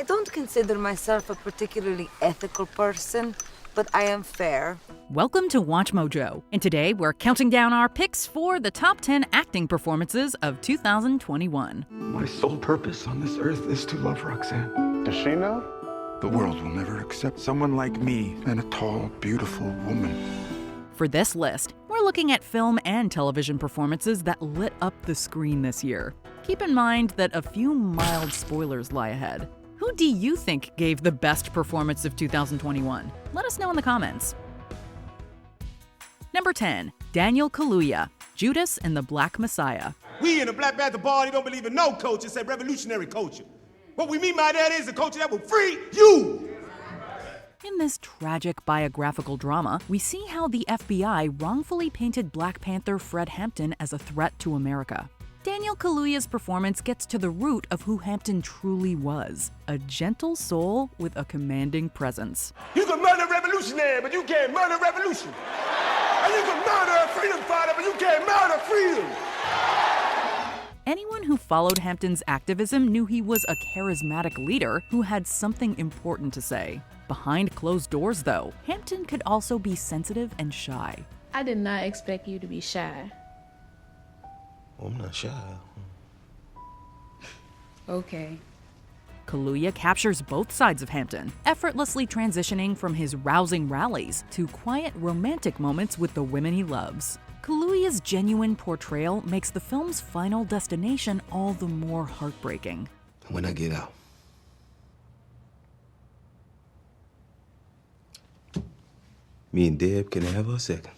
I don't consider myself a particularly ethical person, but I am fair. Welcome to WatchMojo, and today we're counting down our picks for the top 10 acting performances of 2021. My sole purpose on this earth is to love Roxanne. Does she know? The world will never accept someone like me and a tall, beautiful woman. For this list, we're looking at film and television performances that lit up the screen this year. Keep in mind that a few mild spoilers lie ahead. Who do you think gave the best performance of 2021? Let us know in the comments. Number 10, Daniel Kaluuya, Judas and the Black Messiah. We in the Black Panther Party don't believe in no culture except revolutionary culture. What we mean by that is a culture that will free you. In this tragic biographical drama, we see how the FBI wrongfully painted Black Panther Fred Hampton as a threat to America. Daniel Kaluuya's performance gets to the root of who Hampton truly was, a gentle soul with a commanding presence. You can murder a revolutionary, but you can't murder revolution. And you can murder a freedom fighter, but you can't murder freedom. Anyone who followed Hampton's activism knew he was a charismatic leader who had something important to say. Behind closed doors, though, Hampton could also be sensitive and shy. I did not expect you to be shy. I'm not shy. Okay. Kaluuya captures both sides of Hampton, effortlessly transitioning from his rousing rallies to quiet romantic moments with the women he loves. Kaluuya's genuine portrayal makes the film's final destination all the more heartbreaking. When I get out. Me and Deb can have a second.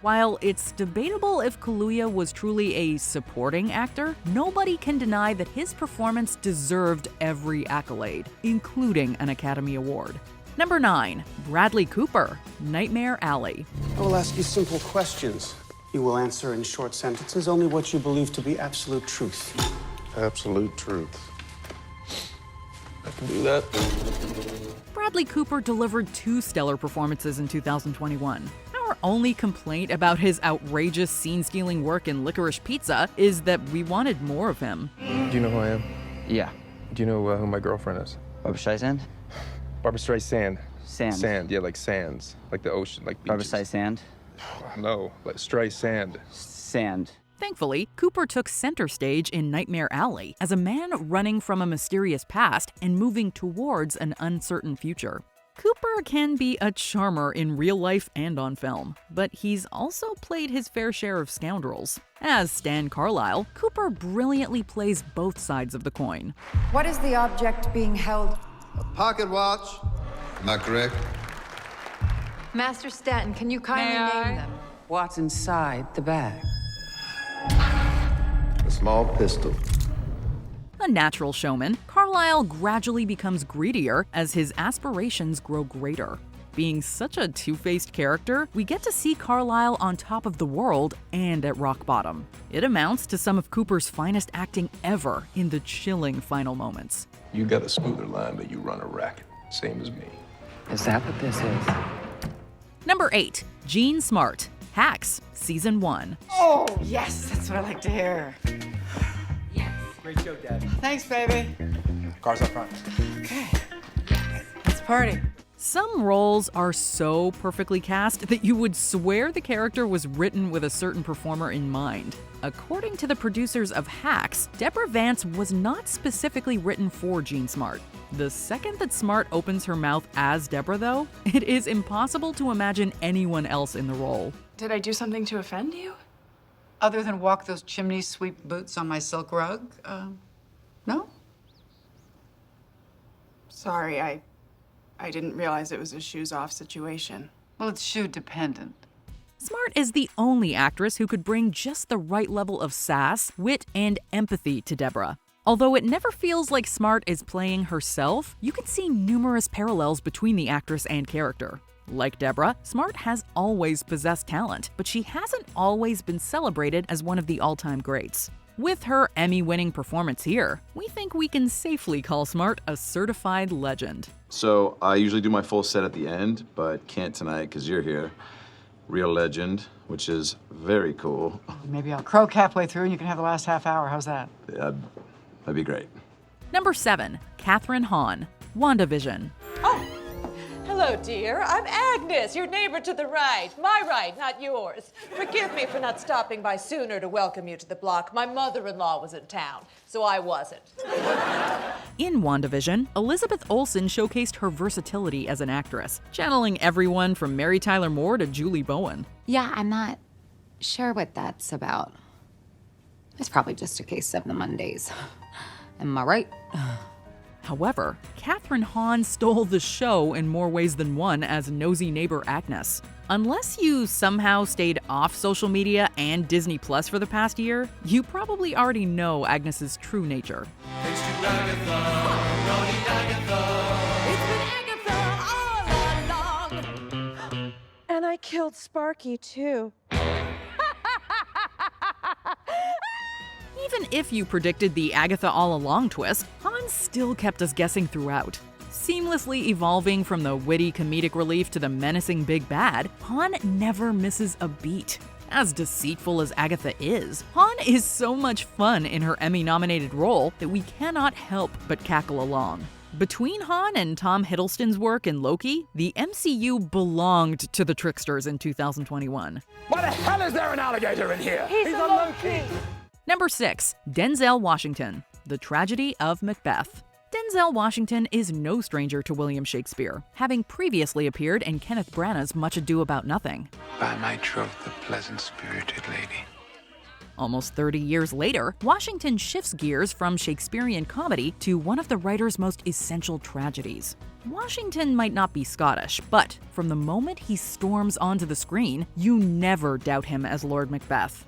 While it's debatable if Kaluuya was truly a supporting actor, nobody can deny that his performance deserved every accolade, including an Academy Award. Number 9, Bradley Cooper, Nightmare Alley. I will ask you simple questions. You will answer in short sentences only what you believe to be absolute truth. Absolute truth. I can do that. Bradley Cooper delivered 2 stellar performances in 2021. Our only complaint about his outrageous scene-stealing work in Licorice Pizza is that we wanted more of him. Do you know who I am? Yeah. Do you know who my girlfriend is? Barbra Streisand? Barbra Streisand. Sand. Sand, yeah, like sands. Like the ocean, like Barbra beaches. Streisand? No, like Streisand. Sand. Thankfully, Cooper took center stage in Nightmare Alley as a man running from a mysterious past and moving towards an uncertain future. Cooper can be a charmer in real life and on film, but he's also played his fair share of scoundrels. As Stan Carlisle, Cooper brilliantly plays both sides of the coin. What is the object being held? A pocket watch. Am I correct? Master Stanton, can you kindly name them? What's inside the bag? A small pistol. A natural showman, Carlisle gradually becomes greedier as his aspirations grow greater. Being such a two-faced character, we get to see Carlisle on top of the world and at rock bottom. It amounts to some of Cooper's finest acting ever in the chilling final moments. You got a smoother line, but you run a racket. Same as me. Is that what this is? Number 8, Gene Smart, Hacks, Season 1. Oh, yes, that's what I like to hear. Great show, Dad. Thanks, baby. Cars up front. Okay. Let's party. Some roles are so perfectly cast that you would swear the character was written with a certain performer in mind. According to the producers of Hacks, Deborah Vance was not specifically written for Gene Smart. The second that Smart opens her mouth as Deborah, though, it is impossible to imagine anyone else in the role. Did I do something to offend you? Other than walk those chimney sweep boots on my silk rug? No? Sorry, I didn't realize it was a shoes-off situation. Well, it's shoe dependent. Smart is the only actress who could bring just the right level of sass, wit, and empathy to Deborah. Although it never feels like Smart is playing herself, you can see numerous parallels between the actress and character. Like Deborah, Smart has always possessed talent, but she hasn't always been celebrated as one of the all-time greats. With her Emmy-winning performance here, we think we can safely call Smart a certified legend. So I usually do my full set at the end, but can't tonight because you're here. Real legend, which is very cool. Maybe I'll croak halfway through and you can have the last half hour. How's that? Yeah, that'd be great. Number 7. Kathryn Hahn, WandaVision. Hello, dear. I'm Agnes, your neighbor to the right. My right, not yours. Forgive me for not stopping by sooner to welcome you to the block. My mother-in-law was in town, so I wasn't. In WandaVision, Elizabeth Olsen showcased her versatility as an actress, channeling everyone from Mary Tyler Moore to Julie Bowen. Yeah, I'm not sure what that's about. It's probably just a case of the Mondays. Am I right? However, Kathryn Hahn stole the show in more ways than one as nosy neighbor Agnes. Unless you somehow stayed off social media and Disney Plus for the past year, you probably already know Agnes's true nature. And I killed Sparky, too. Even if you predicted the Agatha all along twist, Hahn still kept us guessing throughout. Seamlessly evolving from the witty comedic relief to the menacing big bad, Hahn never misses a beat. As deceitful as Agatha is, Hahn is so much fun in her Emmy-nominated role that we cannot help but cackle along. Between Hahn and Tom Hiddleston's work in Loki, the MCU belonged to the tricksters in 2021. Why the hell is there an alligator in here? He's a Loki. Number 6. Denzel Washington, The Tragedy of Macbeth. Denzel Washington is no stranger to William Shakespeare, having previously appeared in Kenneth Branagh's Much Ado About Nothing. By my troth, the pleasant-spirited lady. Almost 30 years later, Washington shifts gears from Shakespearean comedy to one of the writer's most essential tragedies. Washington might not be Scottish, but from the moment he storms onto the screen, you never doubt him as Lord Macbeth.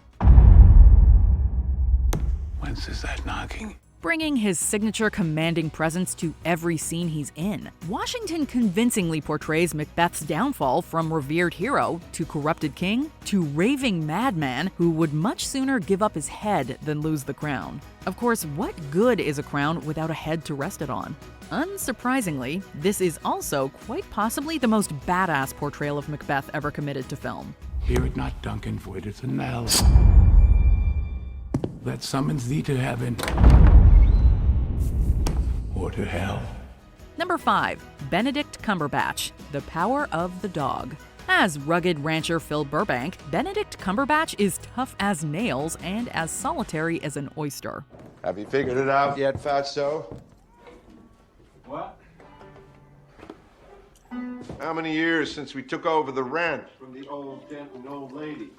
Whence is that knocking? Bringing his signature commanding presence to every scene he's in, Washington convincingly portrays Macbeth's downfall from revered hero to corrupted king to raving madman who would much sooner give up his head than lose the crown. Of course, what good is a crown without a head to rest it on? Unsurprisingly, this is also quite possibly the most badass portrayal of Macbeth ever committed to film. Hear it not, Duncan, for it is a knell that summons thee to heaven or to hell. Number 5. Benedict Cumberbatch, The Power of the Dog. As rugged rancher Phil Burbank, Benedict Cumberbatch is tough as nails and as solitary as an oyster. Have you figured it out yet, Fatso? What? How many years since we took over the ranch from the old gent and old lady?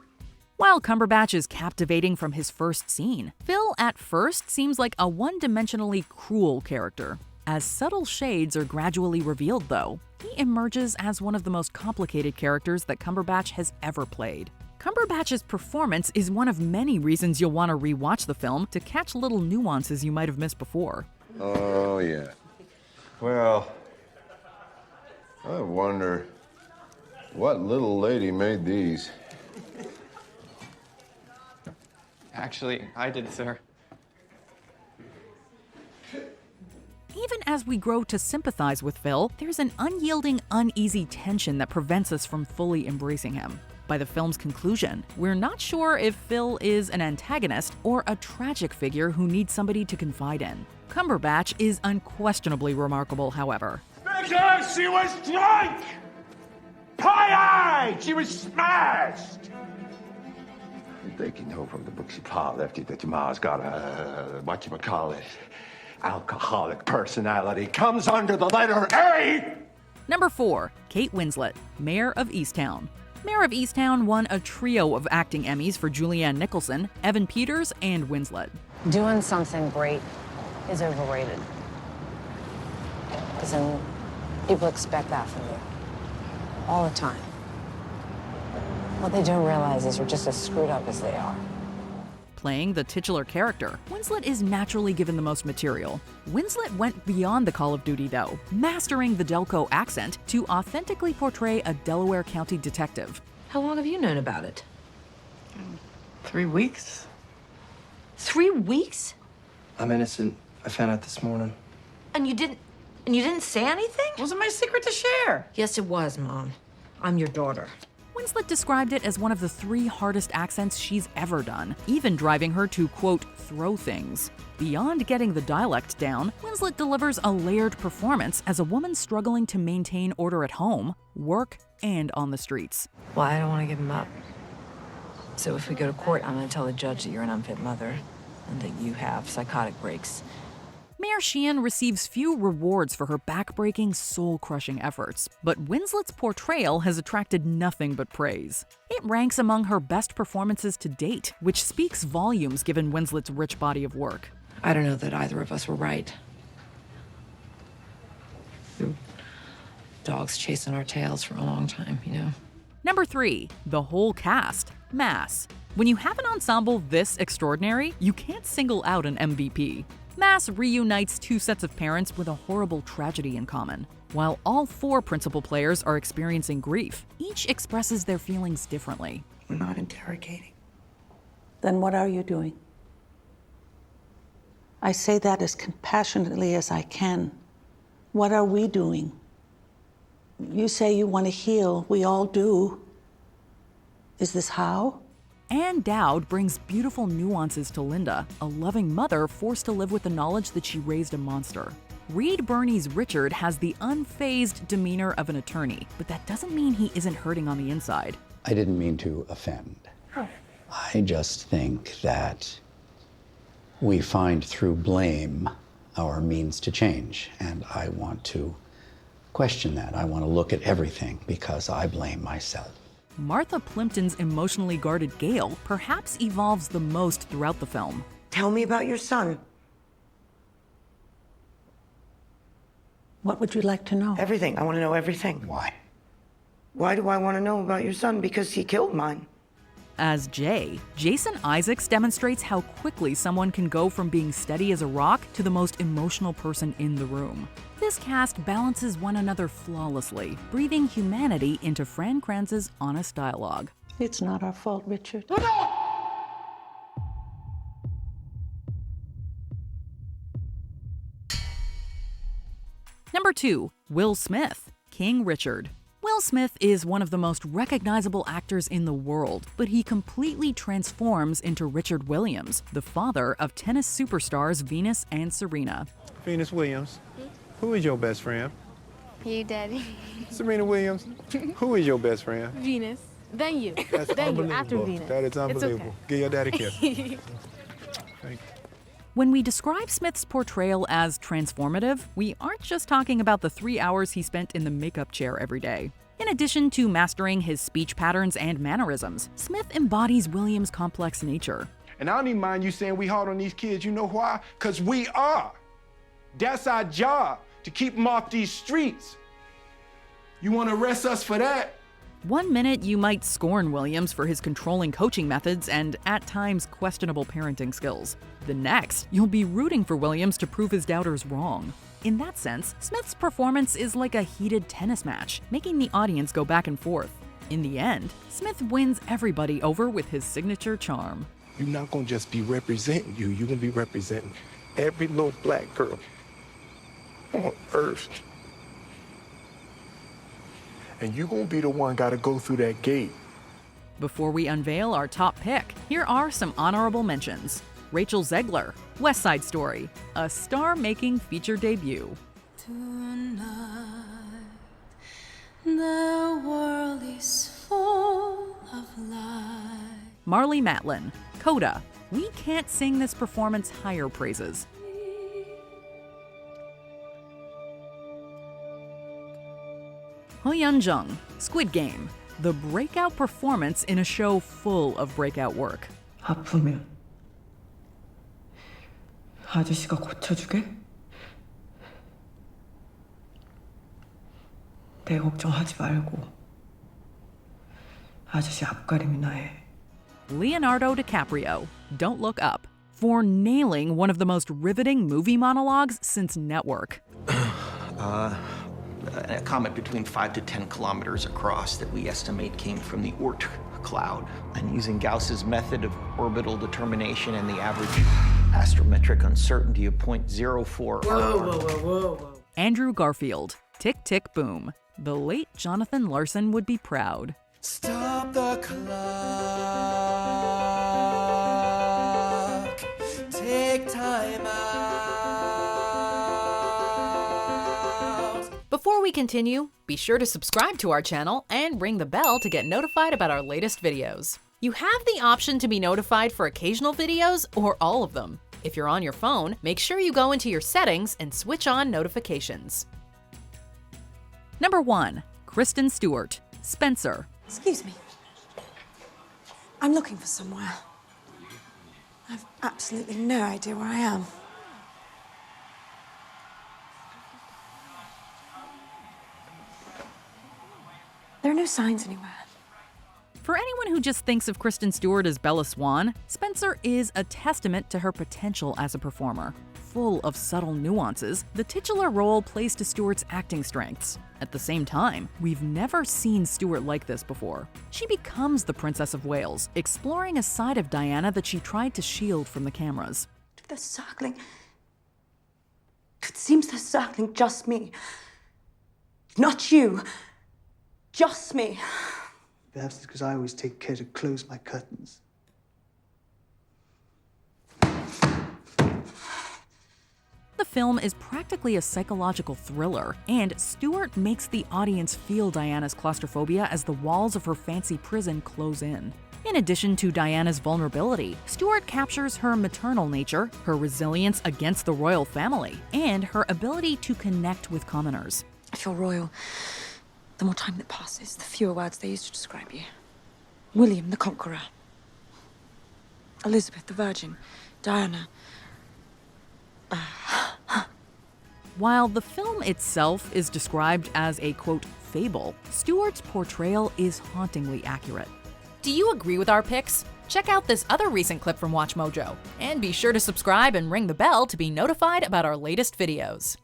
While Cumberbatch is captivating from his first scene, Phil at first seems like a one-dimensionally cruel character. As subtle shades are gradually revealed, though, he emerges as one of the most complicated characters that Cumberbatch has ever played. Cumberbatch's performance is one of many reasons you'll want to rewatch the film to catch little nuances you might have missed before. Oh, yeah. Well, I wonder what little lady made these. Actually, I did, sir. Even as we grow to sympathize with Phil, there's an unyielding, uneasy tension that prevents us from fully embracing him. By the film's conclusion, we're not sure if Phil is an antagonist or a tragic figure who needs somebody to confide in. Cumberbatch is unquestionably remarkable, however. Because she was drunk! Pie-eyed! She was smashed! They can know from the books your pa left you that your ma's got a, whatchamacallit, alcoholic personality. Comes under the letter A! Number 4. Kate Winslet, Mayor of Easttown. Mayor of Easttown won a trio of acting Emmys for Julianne Nicholson, Evan Peters, and Winslet. Doing something great is overrated. Because then people expect that from you. All the time. What they don't realize is you're just as screwed up as they are. Playing the titular character, Winslet is naturally given the most material. Winslet went beyond the Call of Duty, though, mastering the Delco accent to authentically portray a Delaware County detective. How long have you known about it? 3 weeks. 3 weeks? I'm innocent. I found out this morning. And you didn't say anything? Wasn't my secret to share. Yes, it was, Mom. I'm your daughter. Winslet described it as one of the 3 hardest accents she's ever done, even driving her to, quote, throw things. Beyond getting the dialect down, Winslet delivers a layered performance as a woman struggling to maintain order at home, work, and on the streets. Well, I don't want to give him up. So if we go to court, I'm going to tell the judge that you're an unfit mother and that you have psychotic breaks. Mayor Sheehan receives few rewards for her backbreaking, soul-crushing efforts, but Winslet's portrayal has attracted nothing but praise. It ranks among her best performances to date, which speaks volumes given Winslet's rich body of work. I don't know that either of us were right. Dogs chasing our tails for a long time, you know? Number 3, the whole cast, Mass. When you have an ensemble this extraordinary, you can't single out an MVP. Mass reunites 2 sets of parents with a horrible tragedy in common. While all 4 principal players are experiencing grief, each expresses their feelings differently. We're not interrogating. Then what are you doing? I say that as compassionately as I can. What are we doing? You say you want to heal. We all do. Is this how? Anne Dowd brings beautiful nuances to Linda, a loving mother forced to live with the knowledge that she raised a monster. Reed Birney's Richard has the unfazed demeanor of an attorney, but that doesn't mean he isn't hurting on the inside. I didn't mean to offend. I just think that we find through blame our means to change, and I want to question that. I want to look at everything because I blame myself. Martha Plimpton's emotionally guarded Gail perhaps evolves the most throughout the film. Tell me about your son. What would you like to know? Everything. I want to know everything. Why? Why do I want to know about your son? Because he killed mine. As Jay, Jason Isaacs demonstrates how quickly someone can go from being steady as a rock to the most emotional person in the room. This cast balances one another flawlessly, breathing humanity into Fran Kranz's honest dialogue. It's not our fault, Richard. Number 2, Will Smith, King Richard. Will Smith is one of the most recognizable actors in the world, but he completely transforms into Richard Williams, the father of tennis superstars Venus and Serena. Venus Williams, who is your best friend? You, Daddy. Serena Williams, who is your best friend? Venus. Then you. That's then you, unbelievable. after Venus. That is unbelievable. It's okay. Give your daddy a kiss. Thank you. When we describe Smith's portrayal as transformative, we aren't just talking about the 3 hours he spent in the makeup chair every day. In addition to mastering his speech patterns and mannerisms, Smith embodies Williams' complex nature. And I don't even mind you saying we hard on these kids. You know why? Because we are. That's our job, to keep them off these streets. You want to arrest us for that? One minute you might scorn Williams for his controlling coaching methods and, at times, questionable parenting skills. The next, you'll be rooting for Williams to prove his doubters wrong. In that sense, Smith's performance is like a heated tennis match, making the audience go back and forth. In the end, Smith wins everybody over with his signature charm. You're not going to just be representing you. You're going to be representing every little black girl on earth. And you're going to be the one got to go through that gate. Before we unveil our top pick, here are some honorable mentions. Rachel Zegler, West Side Story, a star-making feature debut. Tonight, the world is full of light. Marlee Matlin, Coda. We can't sing this performance higher praises. Ho-Yeon Jung, Squid Game, the breakout performance in a show full of breakout work. 아프면 아저씨가 고쳐주게? 내 걱정하지 말고 아저씨 앞가림이나 해. Leonardo DiCaprio, Don't Look Up, for nailing one of the most riveting movie monologues since Network. A comet between 5 to 10 kilometers across that we estimate came from the Oort cloud. And using Gauss's method of orbital determination and the average astrometric uncertainty of 0.04. Andrew Garfield, Tick, Tick, Boom. The late Jonathan Larson would be proud. Stop the clock. Take time out. Before we continue, be sure to subscribe to our channel and ring the bell to get notified about our latest videos. You have the option to be notified for occasional videos or all of them. If you're on your phone, make sure you go into your settings and switch on notifications. Number 1. Kristen Stewart, Spencer. Excuse me. I'm looking for somewhere. I've absolutely no idea where I am. There are no signs anywhere. For anyone who just thinks of Kristen Stewart as Bella Swan, Spencer is a testament to her potential as a performer. Full of subtle nuances, the titular role plays to Stewart's acting strengths. At the same time, we've never seen Stewart like this before. She becomes the Princess of Wales, exploring a side of Diana that she tried to shield from the cameras. They're circling. It seems they're circling just me. Not you. Just me. Perhaps it's because I always take care to close my curtains. The film is practically a psychological thriller, and Stewart makes the audience feel Diana's claustrophobia as the walls of her fancy prison close in. In addition to Diana's vulnerability, Stewart captures her maternal nature, her resilience against the royal family, and her ability to connect with commoners. I feel royal. The more time that passes, the fewer words they use to describe you. William the Conqueror. Elizabeth the Virgin. Diana. While the film itself is described as a, quote, fable, Stewart's portrayal is hauntingly accurate. Do you agree with our picks? Check out this other recent clip from WatchMojo, and be sure to subscribe and ring the bell to be notified about our latest videos.